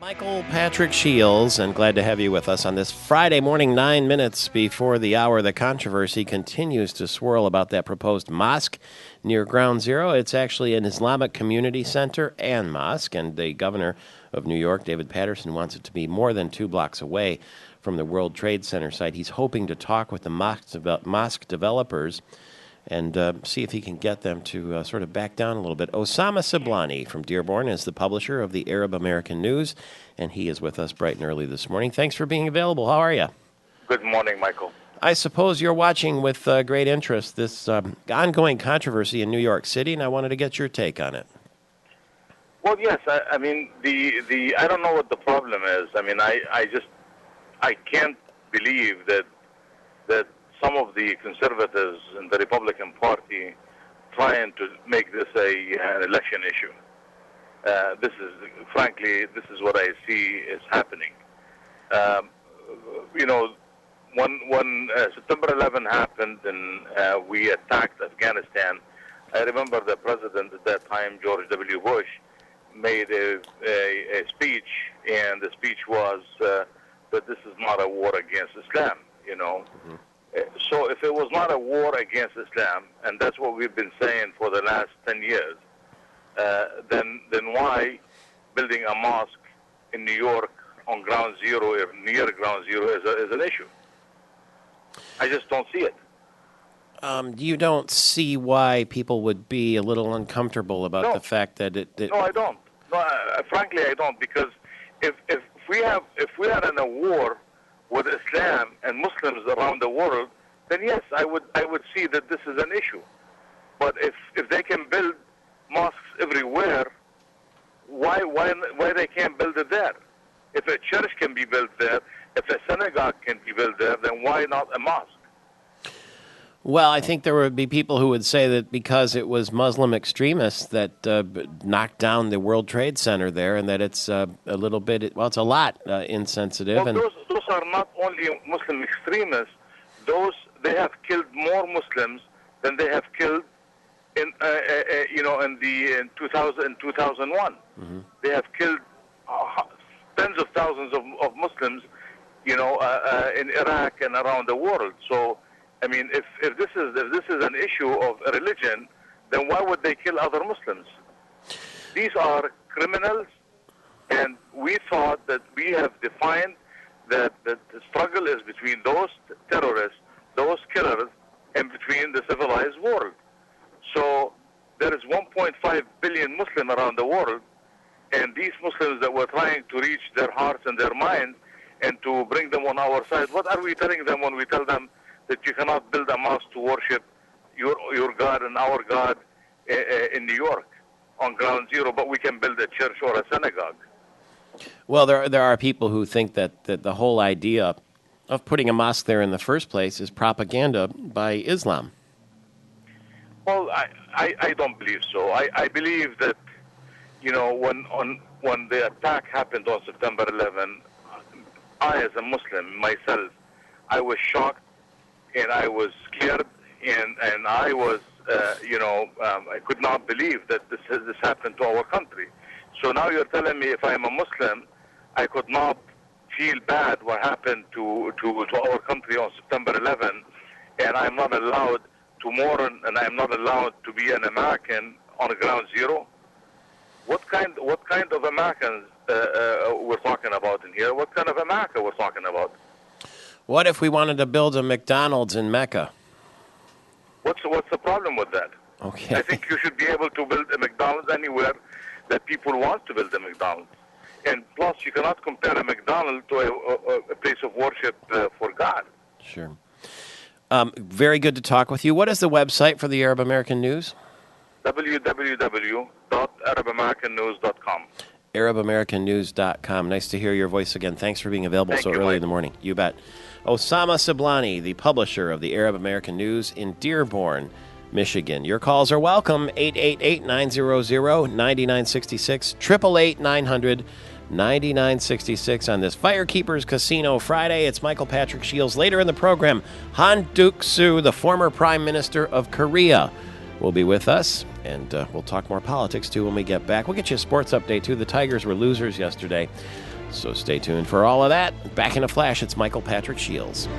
Michael Patrick Shields, and glad to have you with us on this Friday morning, 9 minutes before the hour. The controversy continues to swirl about that proposed mosque near Ground Zero. It's actually an Islamic community center and mosque, and the governor of New York, David Paterson, wants it to be more than 2 blocks away from the World Trade Center site. He's hoping to talk with the mosque developers and see if he can get them to sort of back down a little bit. Osama Siblani from Dearborn is the publisher of the Arab American News, and he is with us bright and early this morning. Thanks for being available. How are you? Good morning, Michael. I suppose you're watching with great interest this ongoing controversy in New York City, and I wanted to get your take on it. Well, yes. I mean, I don't know what the problem is. I mean, I can't believe that some of the conservatives in the Republican Party trying to make this an election issue. Frankly, this is what I see is happening. When September 11 happened and we attacked Afghanistan, I remember the president at that time, George W. Bush, made a speech, and the speech was that this is not a war against Islam, Mm-hmm. So if it was not a war against Islam, and that's what we've been saying for the last 10 years, then why building a mosque in New York on Ground Zero or near Ground Zero is an issue? I just don't see it. You don't see why people would be a little uncomfortable about the fact that it... No, I don't. No, frankly, I don't, because if we are in a war with Islam and Muslims around the world, then yes, I would see that this is an issue. But if they can build mosques everywhere, why they can't build it there? If a church can be built there, if a synagogue can be built there, then why not a mosque? Well, I think there would be people who would say that because it was Muslim extremists that knocked down the World Trade Center there, and that it's a little bit, well, it's a lot insensitive. Well, those are not only Muslim extremists. They have killed more Muslims than they have killed in 2001. Mm-hmm. They have killed tens of thousands of Muslims, in Iraq and around the world. So, I mean, if this is an issue of religion, then why would they kill other Muslims? These are criminals, and we thought that we have defined that the struggle is between those terrorists, those killers, and between the civilized world. So there is 1.5 billion Muslims around the world, and these Muslims that were trying to reach their hearts and their minds and to bring them on our side, what are we telling them when we tell them that you cannot build a mosque to worship your God and our God in New York on Ground Zero, but we can build a church or a synagogue? Well, there are people who think that the whole idea of putting a mosque there in the first place is propaganda by Islam. Well, I don't believe so. I believe that, when the attack happened on September 11, I, as a Muslim myself, I was shocked and I was scared and I was, I could not believe that this happened to our country. So now you're telling me if I'm a Muslim, I could not feel bad what happened to our country on September 11, and I'm not allowed to mourn, and I'm not allowed to be an American on Ground Zero? What kind of Americans we're talking about in here? What kind of America we're talking about? What if we wanted to build a McDonald's in Mecca? What's the problem with that? Okay. I think you should be able to build a McDonald's anywhere that people want to build a McDonald's. And plus, you cannot compare a McDonald's to a place of worship for God. Sure. Very good to talk with you. What is the website for the Arab American News? www.arabamericannews.com. ArabAmericanNews.com. Nice to hear your voice again. Thanks for being available so early in the morning. You bet. Osama Siblani, the publisher of the Arab American News in Dearborn, Michigan. Your calls are welcome. 888-900-9966, 888-900-9966 on this Firekeepers Casino Friday. It's Michael Patrick Shields. Later in the program, Han Duck-soo, the former Prime Minister of Korea, will be with us, and we'll talk more politics, too, when we get back. We'll get you a sports update, too. The Tigers were losers yesterday, so stay tuned for all of that. Back in a flash, it's Michael Patrick Shields.